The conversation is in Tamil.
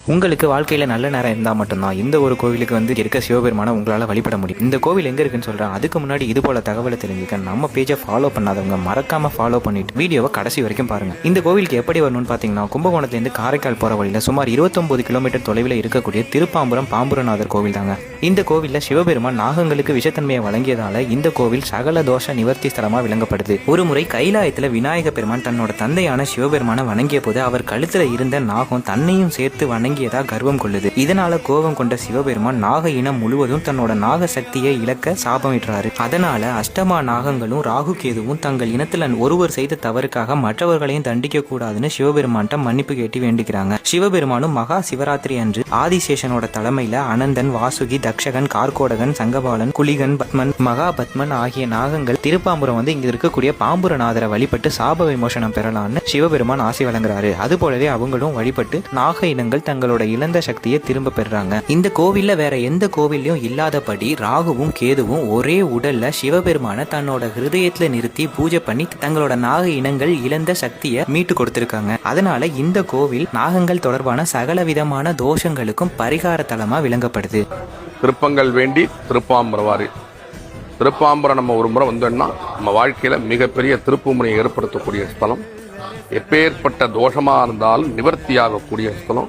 உங்களுக்கு வாழ்க்கையில நல்ல நேரம் இருந்தால் மட்டும்தான் இந்த ஒரு கோவிலுக்கு இருக்க சிவபெருமானை உங்களால் வழிபட முடியும். இந்த கோவில் எங்கே இருக்குன்னு சொல்கிறேன். அதுக்கு முன்னாடி இது போல தகவலை தெரிஞ்சுக்க நம்ம பேஜை ஃபாலோ பண்ணாதவங்க மறக்காம ஃபாலோ பண்ணிட்டு வீடியோவை கடைசி வரைக்கும் பாருங்க. இந்த கோவிலுக்கு எப்படி வரணும்னு பார்த்தீங்கன்னா, கும்பகோணத்துலேருந்து காரைக்கால் போகிற வழியில் சுமார் 29 கிலோமீட்டர் தொலைவில் இருக்கக்கூடிய திருப்பாம்புரம் பாம்புரநாதர் கோவில் தாங்க. இந்த கோவிலில் சிவபெருமான் நாகங்களுக்கு விஷத்தன்மையை வழங்கியதால இந்த கோவில் சகல தோஷ நிவர்த்தி ஸ்தலமாக விளங்கப்படுது. ஒரு முறை கைலாயத்தில் விநாயக பெருமான் தன்னோட தந்தையான சிவபெருமானை வணங்கிய போது அவர் கழுத்துல இருந்த நாகம் தன்னையும் சேர்த்து வணங்கியதா கர்வம் கொள்ளுது. இதனால கோபம் கொண்ட சிவபெருமான் நாக இனம் முழுவதும் தன்னோட நாக சக்தியை இழக்க சாபமிடுறாரு. அதனால அஷ்டமா நாகங்களும் ராகு கேதுவும் தங்கள் இனத்துல ஒருவர் செய்த தவறுக்காக மற்றவர்களையும் தண்டிக்க கூடாதுன்னு சிவபெருமான்ட்ட மன்னிப்பு கேட்டு வேண்டிக்கிறாங்க. சிவபெருமானும் மகா சிவராத்திரி அன்று ஆதிசேஷனோட தலைமையில அனந்தன், வாசுகி, தக்ஷகன், கார்கோடகன், சங்கபாலன், குலிகன், பத்மன், மகாபத்மன் ஆகிய நாகங்கள் திருப்பாம்புரம் இங்க இருக்கக்கூடிய பாம்புரநாதரை வழிபட்டு சாப விமோசனம் பெறலான்னு சிவபெருமான் ஆசை வழங்குறாரு. அது போலவே அவங்களும் வழிபட்டு நாக இனங்கள் தங்களோட இழந்த சக்தியை திரும்ப பெறாங்க. இந்த கோவில்ல வேற எந்த கோவிலையும் இல்லாதபடி ராகுவும் கேதுவும் ஒரே உடல்ல சிவபெருமான தன்னோட ஹிருதயத்துல நிறுத்தி பூஜை பண்ணி தங்களோட நாக இனங்கள் இழந்த சக்தியை மீட்டு கொடுத்திருக்காங்க. அதனால இந்த கோவில் நாகங்கள் தொடர்பான சகல விதமான தோஷங்களுக்கும் பரிகார தலமா விளங்கப்படுது. திருப்பங்கள் வேண்டி திருப்பாம்பரவாரி. திருப்பாம்பரம் நம்ம ஒரு முறை வந்தோம்னா நம்ம வாழ்க்கையில மிகப்பெரிய திருப்புமுனையை ஏற்படுத்தக்கூடிய ஸ்தலம். எப்பேற்பட்ட தோஷமா இருந்தாலும் நிவர்த்தியாகக்கூடிய ஸ்தலம்.